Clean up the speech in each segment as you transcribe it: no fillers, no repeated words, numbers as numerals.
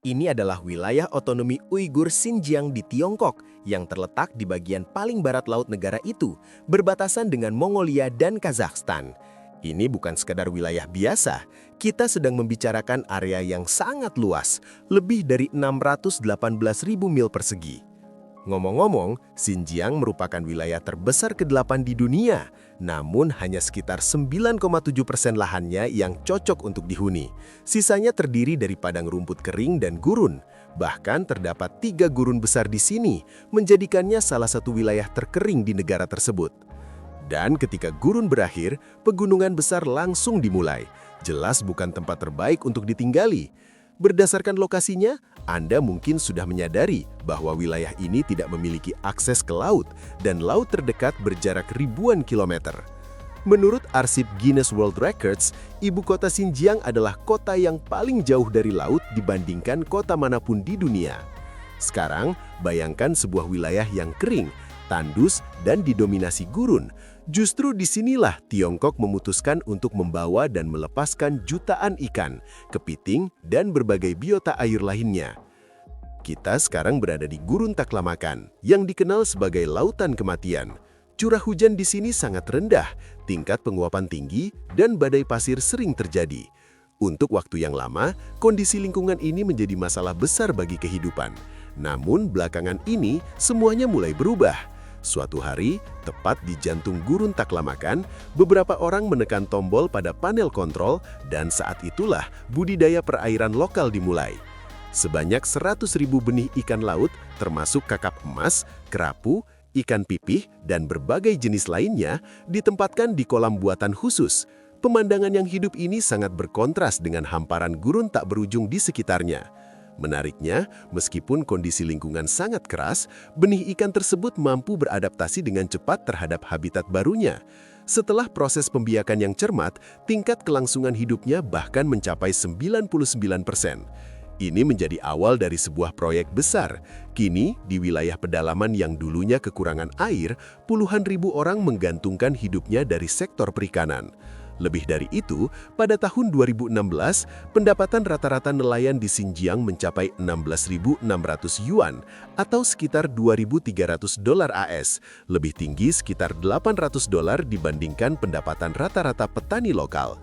Ini adalah wilayah otonomi Uighur Xinjiang di Tiongkok yang terletak di bagian paling barat laut negara itu, berbatasan dengan Mongolia dan Kazakhstan. Ini bukan sekadar wilayah biasa, kita sedang membicarakan area yang sangat luas, lebih dari 618.000 mil persegi. Ngomong-ngomong, Xinjiang merupakan wilayah terbesar ke-8 di dunia, namun hanya sekitar 9,7% lahannya yang cocok untuk dihuni. Sisanya terdiri dari padang rumput kering dan gurun. Bahkan terdapat 3 gurun besar di sini, menjadikannya salah satu wilayah terkering di negara tersebut. Dan ketika gurun berakhir, pegunungan besar langsung dimulai. Jelas bukan tempat terbaik untuk ditinggali. Berdasarkan lokasinya, Anda mungkin sudah menyadari bahwa wilayah ini tidak memiliki akses ke laut dan laut terdekat berjarak ribuan kilometer. Menurut arsip Guinness World Records, ibu kota Xinjiang adalah kota yang paling jauh dari laut dibandingkan kota manapun di dunia. Sekarang, bayangkan sebuah wilayah yang kering, tandus, dan didominasi gurun. Justru disinilah Tiongkok memutuskan untuk membawa dan melepaskan jutaan ikan, kepiting, dan berbagai biota air lainnya. Kita sekarang berada di Gurun Taklamakan, yang dikenal sebagai Lautan Kematian. Curah hujan di sini sangat rendah, tingkat penguapan tinggi, dan badai pasir sering terjadi. Untuk waktu yang lama, kondisi lingkungan ini menjadi masalah besar bagi kehidupan. Namun belakangan ini, semuanya mulai berubah. Suatu hari, tepat di jantung Gurun Taklamakan, beberapa orang menekan tombol pada panel kontrol dan saat itulah budidaya perairan lokal dimulai. Sebanyak 100.000 benih ikan laut, termasuk kakap emas, kerapu, ikan pipih, dan berbagai jenis lainnya, ditempatkan di kolam buatan khusus. Pemandangan yang hidup ini sangat berkontras dengan hamparan gurun tak berujung di sekitarnya. Menariknya, meskipun kondisi lingkungan sangat keras, benih ikan tersebut mampu beradaptasi dengan cepat terhadap habitat barunya. Setelah proses pembiakan yang cermat, tingkat kelangsungan hidupnya bahkan mencapai 99%. Ini menjadi awal dari sebuah proyek besar. Kini, di wilayah pedalaman yang dulunya kekurangan air, puluhan ribu orang menggantungkan hidupnya dari sektor perikanan. Lebih dari itu, pada tahun 2016, pendapatan rata-rata nelayan di Xinjiang mencapai 16.600 yuan atau sekitar 2.300 dolar AS, lebih tinggi sekitar 800 dolar dibandingkan pendapatan rata-rata petani lokal.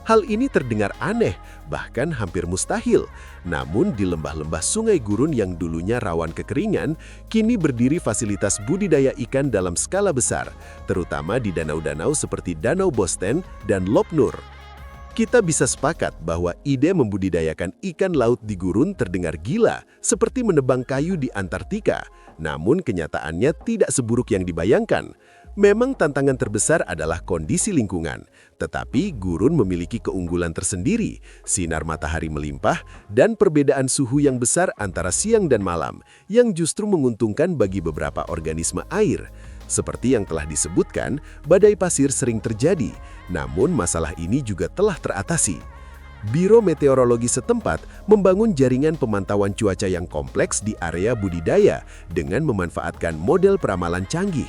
Hal ini terdengar aneh, bahkan hampir mustahil. Namun di lembah-lembah sungai gurun yang dulunya rawan kekeringan, kini berdiri fasilitas budidaya ikan dalam skala besar, terutama di danau-danau seperti Danau Bosten dan Lop Nur. Kita bisa sepakat bahwa ide membudidayakan ikan laut di gurun terdengar gila, seperti menebang kayu di Antartika. Namun kenyataannya tidak seburuk yang dibayangkan. Memang tantangan terbesar adalah kondisi lingkungan, tetapi gurun memiliki keunggulan tersendiri, sinar matahari melimpah, dan perbedaan suhu yang besar antara siang dan malam, yang justru menguntungkan bagi beberapa organisme air. Seperti yang telah disebutkan, badai pasir sering terjadi, namun masalah ini juga telah teratasi. Biro Meteorologi setempat membangun jaringan pemantauan cuaca yang kompleks di area budidaya dengan memanfaatkan model peramalan canggih.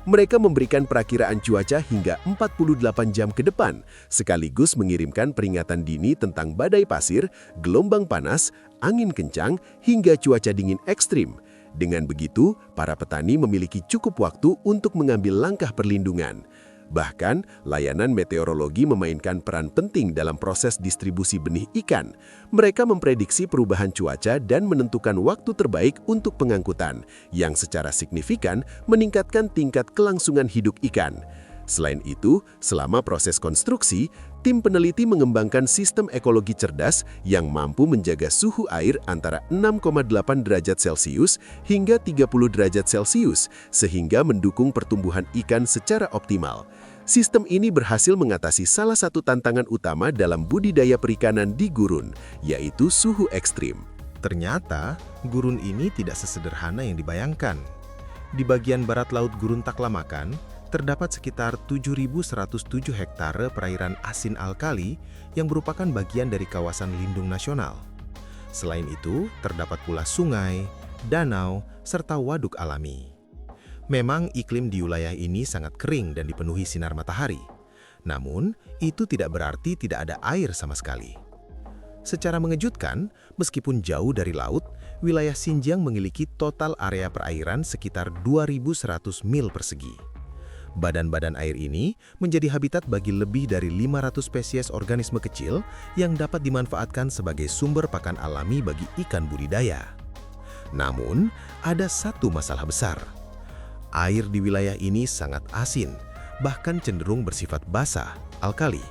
Mereka memberikan perakiraan cuaca hingga 48 jam ke depan, sekaligus mengirimkan peringatan dini tentang badai pasir, gelombang panas, angin kencang, hingga cuaca dingin ekstrim. Dengan begitu, para petani memiliki cukup waktu untuk mengambil langkah perlindungan. Bahkan, layanan meteorologi memainkan peran penting dalam proses distribusi benih ikan. Mereka memprediksi perubahan cuaca dan menentukan waktu terbaik untuk pengangkutan, yang secara signifikan meningkatkan tingkat kelangsungan hidup ikan. Selain itu, selama proses konstruksi, tim peneliti mengembangkan sistem ekologi cerdas yang mampu menjaga suhu air antara 6,8 derajat Celcius hingga 30 derajat Celcius, sehingga mendukung pertumbuhan ikan secara optimal. Sistem ini berhasil mengatasi salah satu tantangan utama dalam budidaya perikanan di gurun, yaitu suhu ekstrim. Ternyata, gurun ini tidak sesederhana yang dibayangkan. Di bagian barat laut Gurun Taklamakan, terdapat sekitar 7.107 hektare perairan asin alkali yang merupakan bagian dari kawasan lindung nasional. Selain itu, terdapat pula sungai, danau, serta waduk alami. Memang iklim di wilayah ini sangat kering dan dipenuhi sinar matahari. Namun, itu tidak berarti tidak ada air sama sekali. Secara mengejutkan, meskipun jauh dari laut, wilayah Xinjiang memiliki total area perairan sekitar 2.100 mil persegi. Badan-badan air ini menjadi habitat bagi lebih dari 500 spesies organisme kecil yang dapat dimanfaatkan sebagai sumber pakan alami bagi ikan budidaya. Namun, ada satu masalah besar. Air di wilayah ini sangat asin, bahkan cenderung bersifat basah, alkali.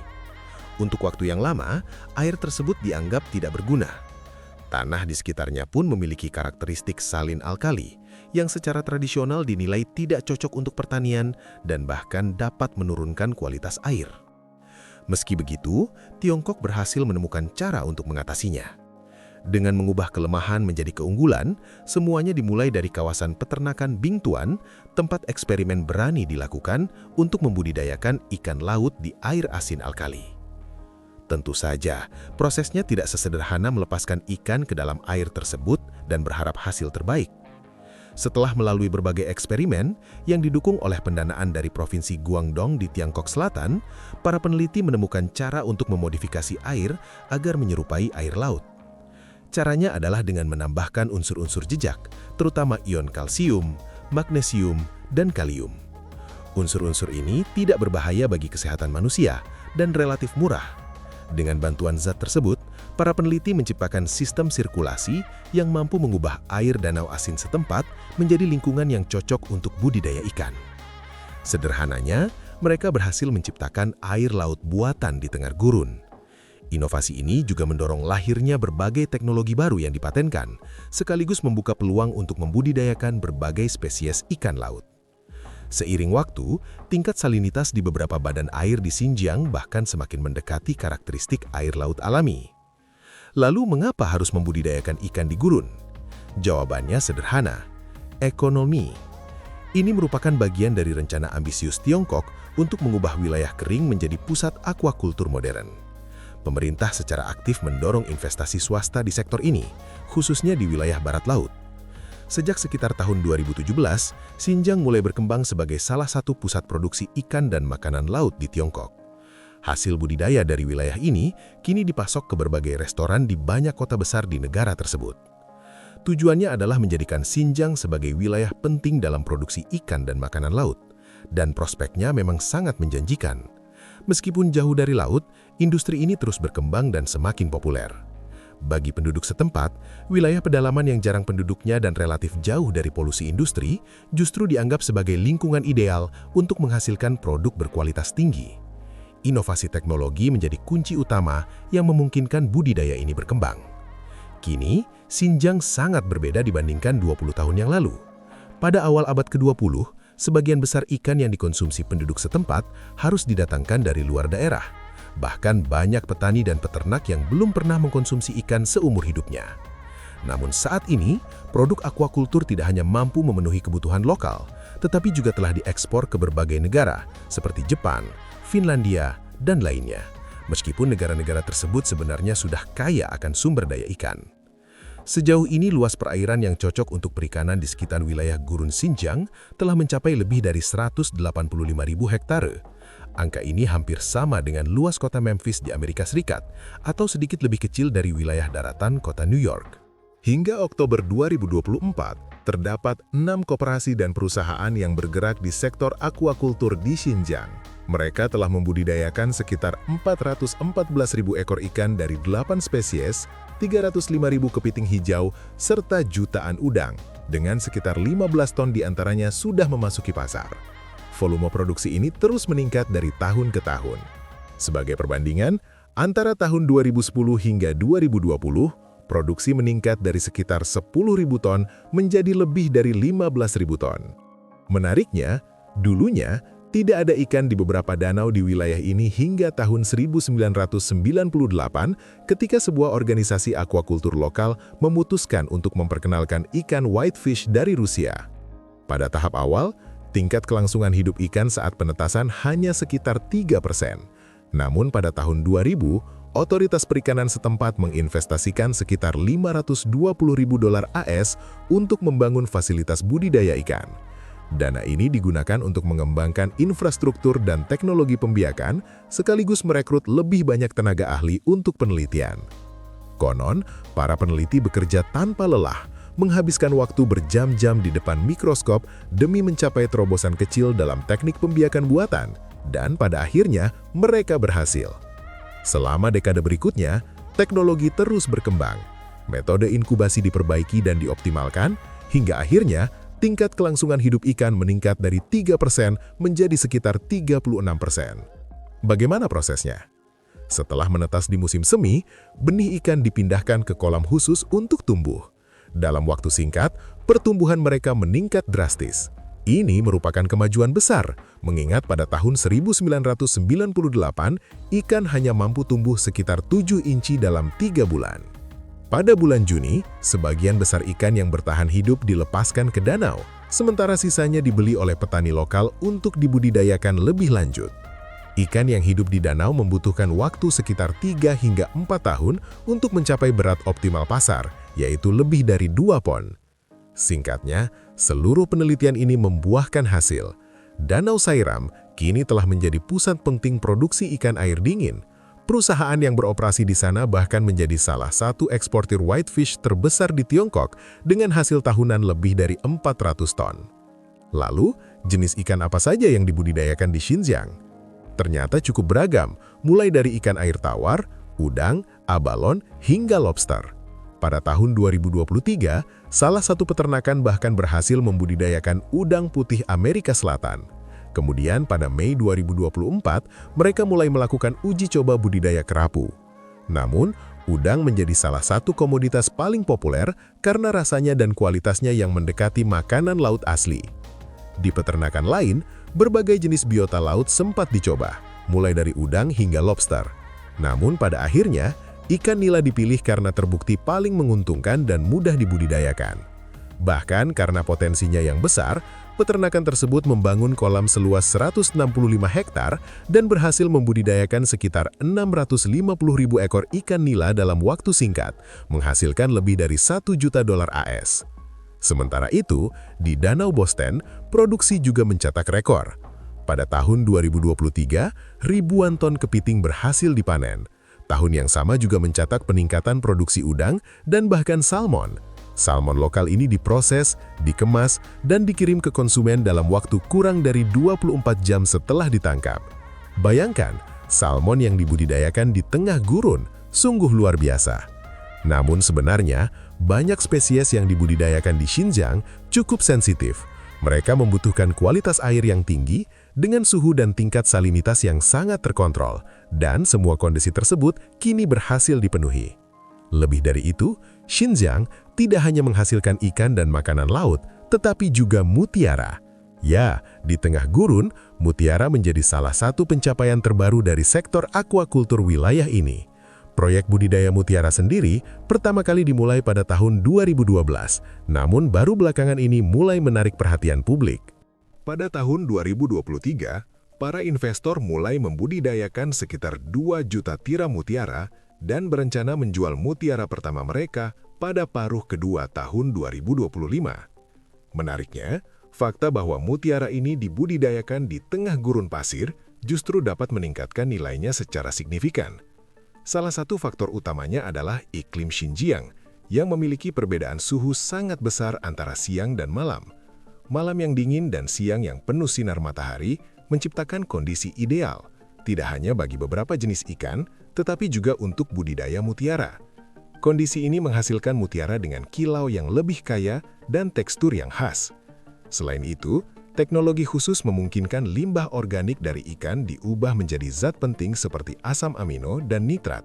Untuk waktu yang lama, air tersebut dianggap tidak berguna. Tanah di sekitarnya pun memiliki karakteristik salin alkali, yang secara tradisional dinilai tidak cocok untuk pertanian dan bahkan dapat menurunkan kualitas air. Meski begitu, Tiongkok berhasil menemukan cara untuk mengatasinya. Dengan mengubah kelemahan menjadi keunggulan, semuanya dimulai dari kawasan peternakan Bingtuan, tempat eksperimen berani dilakukan untuk membudidayakan ikan laut di air asin alkali. Tentu saja, prosesnya tidak sesederhana melepaskan ikan ke dalam air tersebut dan berharap hasil terbaik. Setelah melalui berbagai eksperimen yang didukung oleh pendanaan dari Provinsi Guangdong di Tiongkok Selatan, para peneliti menemukan cara untuk memodifikasi air agar menyerupai air laut. Caranya adalah dengan menambahkan unsur-unsur jejak, terutama ion kalsium, magnesium, dan kalium. Unsur-unsur ini tidak berbahaya bagi kesehatan manusia dan relatif murah. Dengan bantuan zat tersebut, para peneliti menciptakan sistem sirkulasi yang mampu mengubah air danau asin setempat menjadi lingkungan yang cocok untuk budidaya ikan. Sederhananya, mereka berhasil menciptakan air laut buatan di tengah gurun. Inovasi ini juga mendorong lahirnya berbagai teknologi baru yang dipatenkan, sekaligus membuka peluang untuk membudidayakan berbagai spesies ikan laut. Seiring waktu, tingkat salinitas di beberapa badan air di Xinjiang bahkan semakin mendekati karakteristik air laut alami. Lalu mengapa harus membudidayakan ikan di gurun? Jawabannya sederhana, ekonomi. Ini merupakan bagian dari rencana ambisius Tiongkok untuk mengubah wilayah kering menjadi pusat aquaculture modern. Pemerintah secara aktif mendorong investasi swasta di sektor ini, khususnya di wilayah barat laut. Sejak sekitar tahun 2017, Xinjiang mulai berkembang sebagai salah satu pusat produksi ikan dan makanan laut di Tiongkok. Hasil budidaya dari wilayah ini kini dipasok ke berbagai restoran di banyak kota besar di negara tersebut. Tujuannya adalah menjadikan Xinjiang sebagai wilayah penting dalam produksi ikan dan makanan laut, dan prospeknya memang sangat menjanjikan. Meskipun jauh dari laut, industri ini terus berkembang dan semakin populer. Bagi penduduk setempat, wilayah pedalaman yang jarang penduduknya dan relatif jauh dari polusi industri justru dianggap sebagai lingkungan ideal untuk menghasilkan produk berkualitas tinggi. Inovasi teknologi menjadi kunci utama yang memungkinkan budidaya ini berkembang. Kini, Xinjiang sangat berbeda dibandingkan 20 tahun yang lalu. Pada awal abad ke-20, sebagian besar ikan yang dikonsumsi penduduk setempat harus didatangkan dari luar daerah. Bahkan banyak petani dan peternak yang belum pernah mengkonsumsi ikan seumur hidupnya. Namun saat ini, produk aquaculture tidak hanya mampu memenuhi kebutuhan lokal, tetapi juga telah diekspor ke berbagai negara, seperti Jepang, Finlandia, dan lainnya. Meskipun negara-negara tersebut sebenarnya sudah kaya akan sumber daya ikan. Sejauh ini luas perairan yang cocok untuk perikanan di sekitar wilayah gurun Xinjiang telah mencapai lebih dari 185.000 hektare. Angka ini hampir sama dengan luas kota Memphis di Amerika Serikat, atau sedikit lebih kecil dari wilayah daratan kota New York. Hingga Oktober 2024, terdapat 6 koperasi dan perusahaan yang bergerak di sektor aquaculture di Xinjiang. Mereka telah membudidayakan sekitar 414.000 ekor ikan dari 8 spesies, 305.000 kepiting hijau, serta jutaan udang, dengan sekitar 15 ton diantaranya sudah memasuki pasar. Volume produksi ini terus meningkat dari tahun ke tahun. Sebagai perbandingan, antara tahun 2010 hingga 2020, produksi meningkat dari sekitar 10.000 ton menjadi lebih dari 15.000 ton. Menariknya, dulunya tidak ada ikan di beberapa danau di wilayah ini hingga tahun 1998 ketika sebuah organisasi aquaculture lokal memutuskan untuk memperkenalkan ikan whitefish dari Rusia. Pada tahap awal, tingkat kelangsungan hidup ikan saat penetasan hanya sekitar 3%. Namun pada tahun 2000, otoritas perikanan setempat menginvestasikan sekitar $520.000 AS untuk membangun fasilitas budidaya ikan. Dana ini digunakan untuk mengembangkan infrastruktur dan teknologi pembiakan, sekaligus merekrut lebih banyak tenaga ahli untuk penelitian. Konon, para peneliti bekerja tanpa lelah, menghabiskan waktu berjam-jam di depan mikroskop demi mencapai terobosan kecil dalam teknik pembiakan buatan, dan pada akhirnya mereka berhasil. Selama dekade berikutnya, teknologi terus berkembang. Metode inkubasi diperbaiki dan dioptimalkan, hingga akhirnya tingkat kelangsungan hidup ikan meningkat dari 3% menjadi sekitar 36%. Bagaimana prosesnya? Setelah menetas di musim semi, benih ikan dipindahkan ke kolam khusus untuk tumbuh. Dalam waktu singkat, pertumbuhan mereka meningkat drastis. Ini merupakan kemajuan besar, mengingat pada tahun 1998, ikan hanya mampu tumbuh sekitar 7 inci dalam 3 bulan. Pada bulan Juni, sebagian besar ikan yang bertahan hidup dilepaskan ke danau, sementara sisanya dibeli oleh petani lokal untuk dibudidayakan lebih lanjut. Ikan yang hidup di danau membutuhkan waktu sekitar 3 hingga 4 tahun untuk mencapai berat optimal pasar, yaitu lebih dari 2 pon. Singkatnya, seluruh penelitian ini membuahkan hasil. Danau Sairam kini telah menjadi pusat penting produksi ikan air dingin. Perusahaan yang beroperasi di sana bahkan menjadi salah satu eksportir whitefish terbesar di Tiongkok dengan hasil tahunan lebih dari 400 ton. Lalu, jenis ikan apa saja yang dibudidayakan di Xinjiang? Ternyata cukup beragam, mulai dari ikan air tawar, udang, abalon, hingga lobster. Pada tahun 2023, salah satu peternakan bahkan berhasil membudidayakan udang putih Amerika Selatan. Kemudian pada Mei 2024, mereka mulai melakukan uji coba budidaya kerapu. Namun, udang menjadi salah satu komoditas paling populer karena rasanya dan kualitasnya yang mendekati makanan laut asli. Di peternakan lain, berbagai jenis biota laut sempat dicoba, mulai dari udang hingga lobster. Namun pada akhirnya, ikan nila dipilih karena terbukti paling menguntungkan dan mudah dibudidayakan. Bahkan karena potensinya yang besar, peternakan tersebut membangun kolam seluas 165 hektar dan berhasil membudidayakan sekitar 650.000 ekor ikan nila dalam waktu singkat, menghasilkan lebih dari $1 juta AS. Sementara itu, di Danau Bosten, produksi juga mencetak rekor. Pada tahun 2023, ribuan ton kepiting berhasil dipanen. Tahun yang sama juga mencatat peningkatan produksi udang dan bahkan salmon. Salmon lokal ini diproses, dikemas, dan dikirim ke konsumen dalam waktu kurang dari 24 jam setelah ditangkap. Bayangkan, salmon yang dibudidayakan di tengah gurun, sungguh luar biasa. Namun sebenarnya, banyak spesies yang dibudidayakan di Xinjiang cukup sensitif. Mereka membutuhkan kualitas air yang tinggi dengan suhu dan tingkat salinitas yang sangat terkontrol, dan semua kondisi tersebut kini berhasil dipenuhi. Lebih dari itu, Xinjiang tidak hanya menghasilkan ikan dan makanan laut, tetapi juga mutiara. Ya, di tengah gurun, mutiara menjadi salah satu pencapaian terbaru dari sektor aquaculture wilayah ini. Proyek budidaya mutiara sendiri pertama kali dimulai pada tahun 2012, namun baru belakangan ini mulai menarik perhatian publik. Pada tahun 2023, para investor mulai membudidayakan sekitar 2 juta tiram mutiara dan berencana menjual mutiara pertama mereka pada paruh kedua tahun 2025. Menariknya, fakta bahwa mutiara ini dibudidayakan di tengah gurun pasir justru dapat meningkatkan nilainya secara signifikan. Salah satu faktor utamanya adalah iklim Xinjiang yang memiliki perbedaan suhu sangat besar antara siang dan malam. Malam yang dingin dan siang yang penuh sinar matahari menciptakan kondisi ideal, tidak hanya bagi beberapa jenis ikan, tetapi juga untuk budidaya mutiara. Kondisi ini menghasilkan mutiara dengan kilau yang lebih kaya dan tekstur yang khas. Selain itu, teknologi khusus memungkinkan limbah organik dari ikan diubah menjadi zat penting seperti asam amino dan nitrat.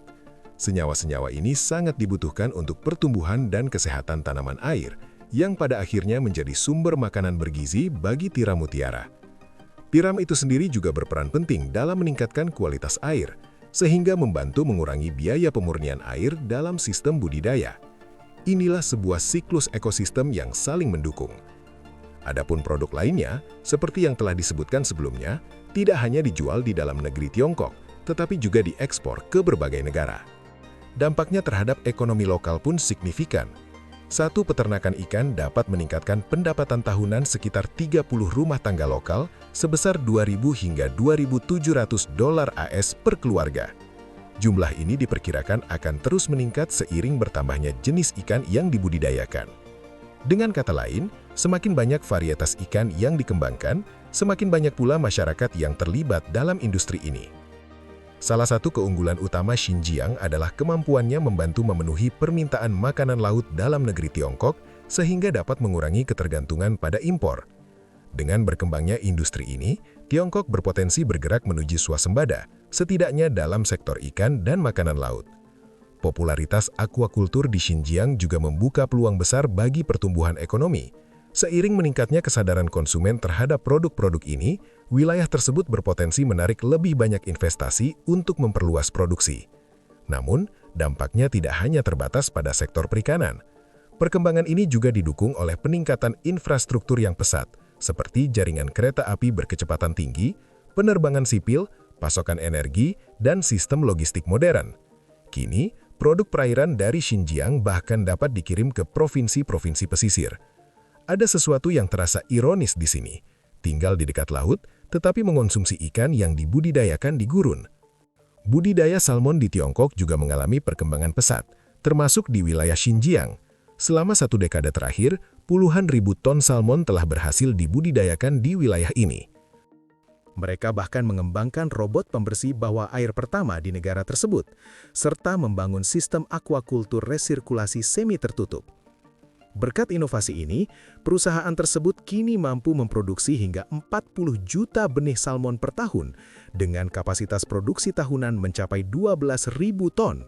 Senyawa-senyawa ini sangat dibutuhkan untuk pertumbuhan dan kesehatan tanaman air, yang pada akhirnya menjadi sumber makanan bergizi bagi tiram mutiara. Tiram itu sendiri juga berperan penting dalam meningkatkan kualitas air, sehingga membantu mengurangi biaya pemurnian air dalam sistem budidaya. Inilah sebuah siklus ekosistem yang saling mendukung. Adapun produk lainnya, seperti yang telah disebutkan sebelumnya, tidak hanya dijual di dalam negeri Tiongkok, tetapi juga diekspor ke berbagai negara. Dampaknya terhadap ekonomi lokal pun signifikan. Satu peternakan ikan dapat meningkatkan pendapatan tahunan sekitar 30 rumah tangga lokal sebesar $2.000 hingga $2.700 AS per keluarga. Jumlah ini diperkirakan akan terus meningkat seiring bertambahnya jenis ikan yang dibudidayakan. Dengan kata lain, semakin banyak varietas ikan yang dikembangkan, semakin banyak pula masyarakat yang terlibat dalam industri ini. Salah satu keunggulan utama Xinjiang adalah kemampuannya membantu memenuhi permintaan makanan laut dalam negeri Tiongkok sehingga dapat mengurangi ketergantungan pada impor. Dengan berkembangnya industri ini, Tiongkok berpotensi bergerak menuju swasembada, setidaknya dalam sektor ikan dan makanan laut. Popularitas akuakultur di Xinjiang juga membuka peluang besar bagi pertumbuhan ekonomi. Seiring meningkatnya kesadaran konsumen terhadap produk-produk ini, wilayah tersebut berpotensi menarik lebih banyak investasi untuk memperluas produksi. Namun, dampaknya tidak hanya terbatas pada sektor perikanan. Perkembangan ini juga didukung oleh peningkatan infrastruktur yang pesat, seperti jaringan kereta api berkecepatan tinggi, penerbangan sipil, pasokan energi, dan sistem logistik modern. Kini, produk perairan dari Xinjiang bahkan dapat dikirim ke provinsi-provinsi pesisir. Ada sesuatu yang terasa ironis di sini, tinggal di dekat laut, tetapi mengonsumsi ikan yang dibudidayakan di gurun. Budidaya salmon di Tiongkok juga mengalami perkembangan pesat, termasuk di wilayah Xinjiang. Selama 1 dekade terakhir, puluhan ribu ton salmon telah berhasil dibudidayakan di wilayah ini. Mereka bahkan mengembangkan robot pembersih bawah air pertama di negara tersebut, serta membangun sistem akuakultur resirkulasi semi tertutup. Berkat inovasi ini, perusahaan tersebut kini mampu memproduksi hingga 40 juta benih salmon per tahun dengan kapasitas produksi tahunan mencapai 12.000 ton.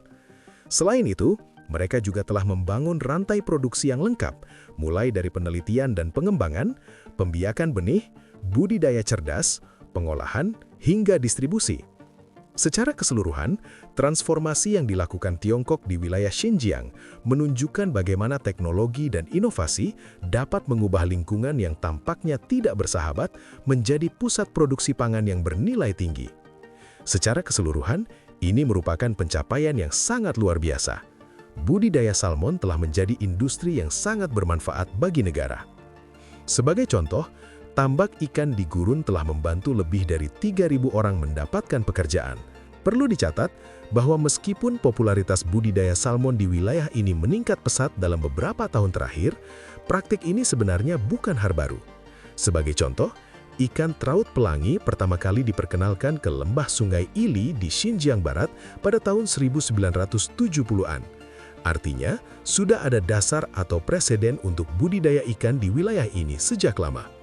Selain itu, mereka juga telah membangun rantai produksi yang lengkap, mulai dari penelitian dan pengembangan, pembiakan benih, budidaya cerdas, pengolahan, hingga distribusi. Secara keseluruhan, transformasi yang dilakukan Tiongkok di wilayah Xinjiang menunjukkan bagaimana teknologi dan inovasi dapat mengubah lingkungan yang tampaknya tidak bersahabat menjadi pusat produksi pangan yang bernilai tinggi. Secara keseluruhan, ini merupakan pencapaian yang sangat luar biasa. Budidaya salmon telah menjadi industri yang sangat bermanfaat bagi negara. Sebagai contoh, tambak ikan di gurun telah membantu lebih dari 3.000 orang mendapatkan pekerjaan. Perlu dicatat bahwa meskipun popularitas budidaya salmon di wilayah ini meningkat pesat dalam beberapa tahun terakhir, praktik ini sebenarnya bukan hal baru. Sebagai contoh, ikan traut pelangi pertama kali diperkenalkan ke lembah Sungai Ili di Xinjiang Barat pada tahun 1970-an. Artinya, sudah ada dasar atau preseden untuk budidaya ikan di wilayah ini sejak lama.